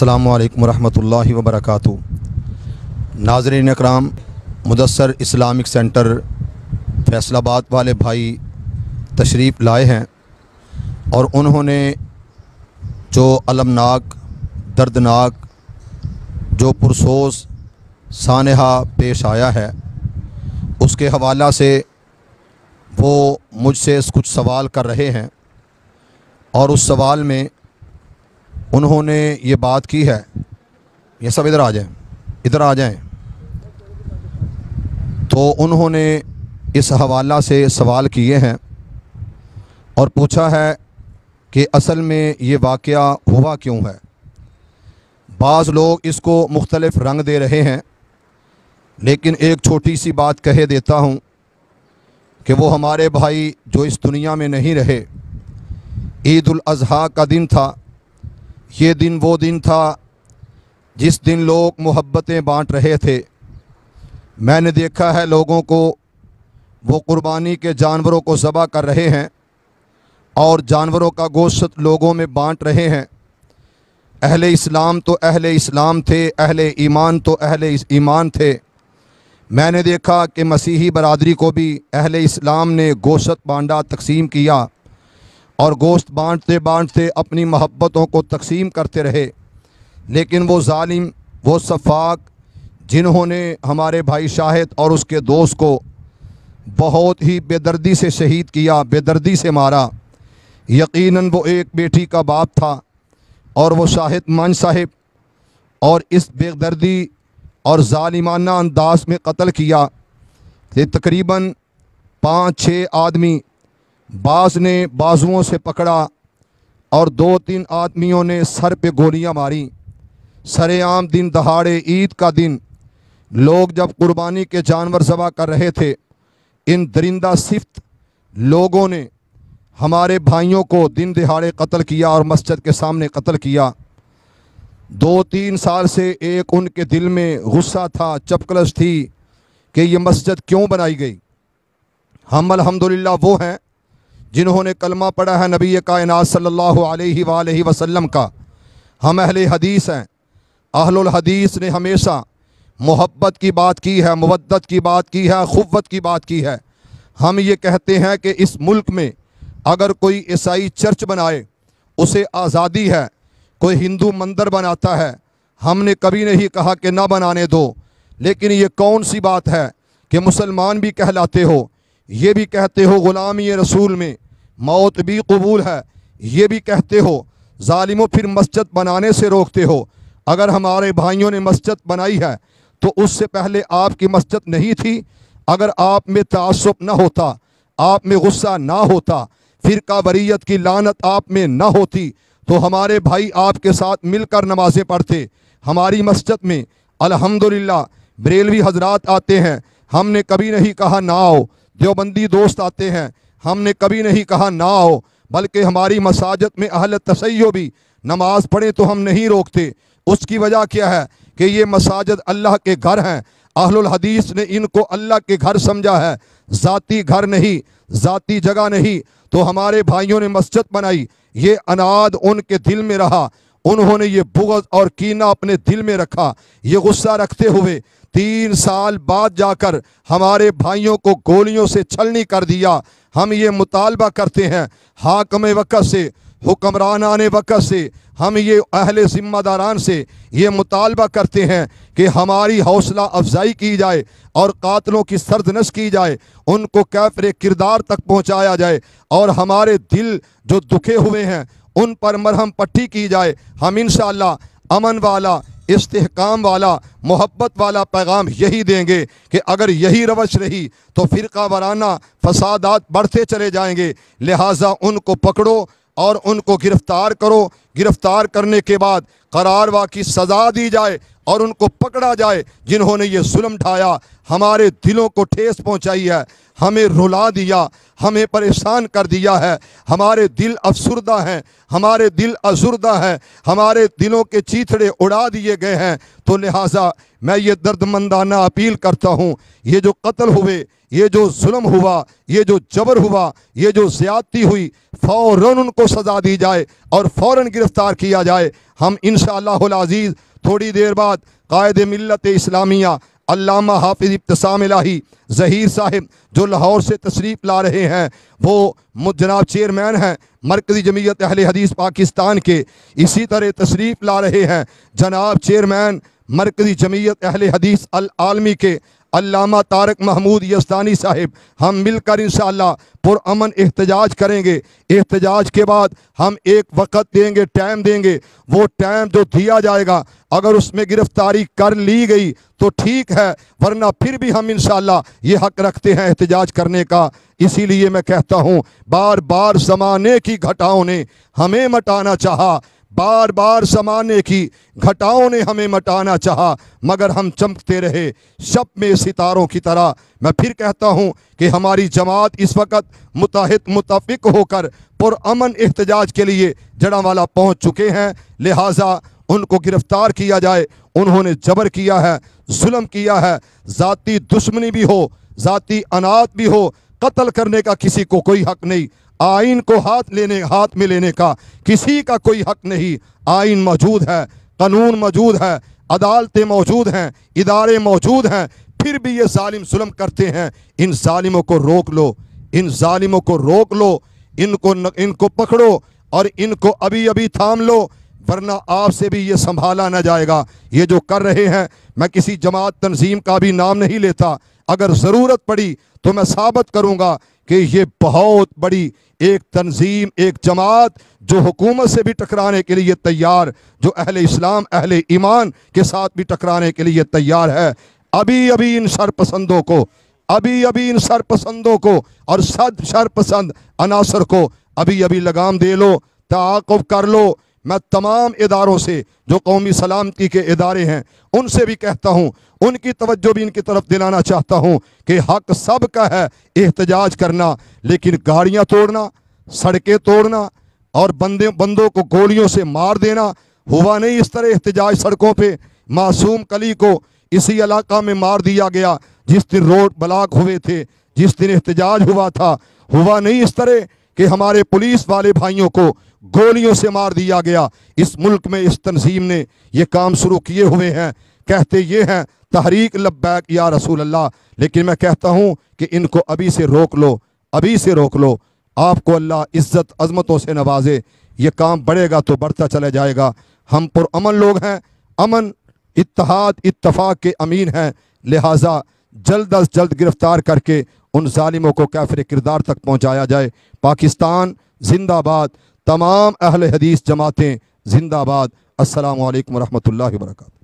अस्सलामु अलैकुम रहमतुल्लाहि व बरकातुहू। नाज़रीन अकराम, मुदस्सर इस्लामिक सेंटर फैसलाबाद वाले भाई तशरीफ़ लाए हैं और उन्होंने जो अलमनाक, दर्दनाक, जो पुरसोस सानहा पेश आया है उसके हवाला से वो मुझसे कुछ सवाल कर रहे हैं और उस सवाल में उन्होंने ये बात की है। ये सब इधर आ जाएं, इधर आ जाएं। तो उन्होंने इस हवाला से सवाल किए हैं और पूछा है कि असल में ये वाक़या हुआ क्यों है। बाज़ लोग इसको मुख्तलिफ़ रंग दे रहे हैं, लेकिन एक छोटी सी बात कहे देता हूँ कि वो हमारे भाई जो इस दुनिया में नहीं रहे, ईद उल अज़हा का दिन था। ये दिन वो दिन था जिस दिन लोग मोहब्बतें बांट रहे थे। मैंने देखा है लोगों को, वो कुर्बानी के जानवरों को ज़बह कर रहे हैं और जानवरों का गोश्त लोगों में बांट रहे हैं। अहले इस्लाम तो अहले इस्लाम थे, अहले ईमान तो अहले ईमान थे। मैंने देखा कि मसीही बरादरी को भी अहले इस्लाम ने गोश्त बांटा, तकसीम किया और गोश्त बांटते बांटते अपनी मोहब्बतों को तकसीम करते रहे। लेकिन वो जालिम, वो सफ़ाक, जिन्होंने हमारे भाई शाहिद और उसके दोस्त को बहुत ही बेदर्दी से शहीद किया, बेदर्दी से मारा। यकीनन वो एक बेटी का बाप था और वो शाहिद मान साहिब, और इस बेदर्दी और जालिमाना अंदाज में कत्ल किया कि तकरीबन 5-6 आदमी बाज़ ने बाजुओं से पकड़ा और 2-3 आदमियों ने सर पे गोलियां मारी। सरेआम दिन दहाड़े, ईद का दिन, लोग जब कुर्बानी के जानवर ज़बह कर रहे थे, इन दरिंदा सिफ्त लोगों ने हमारे भाइयों को दिन दिहाड़े कत्ल किया और मस्जिद के सामने कत्ल किया। 2-3 साल से एक उनके दिल में गुस्सा था, चपकलश थी कि ये मस्जिद क्यों बनाई गई। हम अल्हम्दुलिल्लाह वो हैं जिन्होंने कलमा पढ़ा है नबी कायनात सल्लल्लाहु अलैहि वसल्लम का। हम अहले हदीस हैं। अहलुल हदीस ने हमेशा मोहब्बत की बात की है, मुवद्दत की बात की है, खुव्वत की बात की है। हम ये कहते हैं कि इस मुल्क में अगर कोई ईसाई चर्च बनाए उसे आज़ादी है, कोई हिंदू मंदिर बनाता है, हमने कभी नहीं कहा कि ना बनाने दो। लेकिन ये कौन सी बात है कि मुसलमान भी कहलाते हो, ये भी कहते हो ग़ुलामी रसूल में मौत भी कबूल है, ये भी कहते हो, ज़ालिमों फिर मस्जिद बनाने से रोकते हो। अगर हमारे भाइयों ने मस्जिद बनाई है तो उससे पहले आपकी मस्जिद नहीं थी। अगर आप में तआस्सुब ना होता, आप में गुस्सा ना होता, फ़िरका बरीयत की लानत आप में ना होती, तो हमारे भाई आपके साथ मिलकर नमाज़ें पढ़ते। हमारी मस्जिद में अल्हम्दुलिल्लाह बरेलवी हजरात आते हैं, हमने कभी नहीं कहा ना आओ। देवबंदी दोस्त आते हैं, हमने कभी नहीं कहा ना आओ। बल्कि हमारी मसाजिद में अहल तसय्यो भी नमाज पढ़े तो हम नहीं रोकते। उसकी वजह क्या है कि ये मसाजिद अल्लाह के घर हैं। अहलुल हदीस ने इनको अल्लाह के घर समझा है, ज़ाती घर नहीं, ज़ाती जगह नहीं। तो हमारे भाइयों ने मस्जिद बनाई, ये अनाद उनके दिल में रहा। उन्होंने ये बुग़्ज़ और कीना अपने दिल में रखा। ये गुस्सा रखते हुए 3 साल बाद जाकर हमारे भाइयों को गोलियों से छलनी कर दिया। हम ये मुतालबा करते हैं हाकिम वक़्त से, हुक्मरानाने वक़्त से, हम ये अहले ज़िम्मेदारान से ये मुतालबा करते हैं कि हमारी हौसला अफजाई की जाए और कातलों की सरदनश की जाए, उनको कैफ़रे किरदार तक पहुँचाया जाए और हमारे दिल जो दुखे हुए हैं उन पर मरहम पट्टी की जाए। हम इंशाअल्लाह अमन वाला, इस्तेहकाम वाला, मोहब्बत वाला पैगाम यही देंगे कि अगर यही रवश रही तो फ़िरका वाराना फसादात बढ़ते चले जाएंगे। लिहाजा उनको पकड़ो और उनको गिरफ़्तार करो। गिरफ़्तार करने के बाद करारवा की सज़ा दी जाए और उनको पकड़ा जाए जिन्होंने ये जुल्म ढाया, हमारे दिलों को ठेस पहुंचाई है, हमें रुला दिया, हमें परेशान कर दिया है। हमारे दिल अफसुर्दा हैं, हमारे दिल अज़ुर्दा हैं, हमारे दिलों के चीथड़े उड़ा दिए गए हैं। तो लिहाजा मैं ये दर्दमंदाना अपील करता हूँ, ये जो कत्ल हुए, ये जो जुल्म हुआ, ये जो जबर हुआ, ये जो ज़्यादती हुई, फ़ौरन उनको सज़ा दी जाए और फ़ौरन गिरफ़्तार किया जाए। हम इंशाअल्लाहुल अज़ीज़ थोड़ी देर बाद कायद मिल्लत इस्लामिया अल्लामा हाफिज़ इब्तिसाम इलाही ज़हीर साहिब जो लाहौर से तशरीफ़ ला रहे हैं, वो जनाब चेयरमैन हैं मरकज़ी जमीयत अहले हदीस पाकिस्तान के। इसी तरह तशरीफ़ ला रहे हैं जनाब चेयरमैन मरकज़ी जमीयत अहले हदीस अल आलमी के अल्लामा तारक महमूद यज़दानी साहिब। हम मिलकर इंशाअल्लाह पुरअमन एहतजाज करेंगे। एहतजाज के बाद हम एक वक़्त देंगे, टाइम देंगे। वो टाइम जो दिया जाएगा अगर उसमें गिरफ्तारी कर ली गई तो ठीक है, वरना फिर भी हम इंशाअल्लाह ये हक रखते हैं एहतजाज करने का। इसीलिए मैं कहता हूँ, बार बार ज़माने की घटाओं ने हमें मटाना चाहा, बार बार ज़माने की घटाओं ने हमें मटाना चाहा, मगर हम चमकते रहे शब में सितारों की तरह। मैं फिर कहता हूँ कि हमारी जमात इस वक्त मुत्तहिद मुत्तफ़िक होकर पुरअमन एहतजाज के लिए जड़ांवाला पहुँच चुके हैं। लिहाजा उनको गिरफ्तार किया जाए। उन्होंने जबर किया है, जुल्म किया है, ज़ाती दुश्मनी भी हो, ज़ाती अनात भी हो, कत्ल करने का किसी को कोई हक नहीं। आइन को हाथ में लेने का किसी का कोई हक नहीं। आइन मौजूद है, कानून मौजूद है, अदालतें मौजूद हैं, इदारे मौजूद हैं, फिर भी ये जालिम जुल्म करते हैं। इन जालिमों को रोक लो, इन जालिमों को रोक लो, इनको पकड़ो और इनको अभी अभी थाम लो, वरना आपसे भी ये संभाला न जाएगा। ये जो कर रहे हैं, मैं किसी जमात तंजीम का भी नाम नहीं लेता, अगर ज़रूरत पड़ी तो मैं साबित करूँगा कि ये बहुत बड़ी एक तंजीम, एक जमात जो हुकूमत से भी टकराने के लिए तैयार, जो अहले इस्लाम अहले ईमान के साथ भी टकराने के लिए तैयार है। अभी अभी इन शरपसंदों को, अभी अभी इन शरपसंदों को और सद शरपसंद अनासर को अभी अभी लगाम दे लो, ताक़ुब कर लो। मैं तमाम इदारों से जो कौमी सलामती के इदारे हैं उनसे भी कहता हूँ, उनकी तवज्जो भी इनकी तरफ दिलाना चाहता हूँ कि हक सब का है एहतजाज करना, लेकिन गाड़ियाँ तोड़ना, सड़कें तोड़ना और बंदों को गोलियों से मार देना हुआ नहीं। इस तरह एहतजाज सड़कों पे मासूम कली को इसी इलाका में मार दिया गया जिस दिन रोड ब्लॉक हुए थे, जिस दिन एहतजाज हुआ था। हुआ नहीं इस तरह कि हमारे पुलिस वाले भाइयों को गोलियों से मार दिया गया। इस मुल्क में इस तंजीम ने ये काम शुरू किए हुए हैं, कहते ये हैं तहरीक लब्बैक या रसूल अल्लाह। लेकिन मैं कहता हूँ कि इनको अभी से रोक लो, अभी से रोक लो। आपको अल्लाह इज़्ज़त अज़मतों से नवाजे, ये काम बढ़ेगा तो बढ़ता चला जाएगा। हम पुरअमन लोग हैं, अमन इत्तेहाद इत्तफाक के अमीन हैं। लिहाजा जल्द अज जल्द गिरफ्तार करके उन जालिमों को काफिर किरदार तक पहुँचाया जाए। पाकिस्तान जिंदाबाद, तमाम अहले हदीस जमातें जिंदाबाद। अस्सलामु अलैकुम व रहमतुल्लाहि व बरकातहू।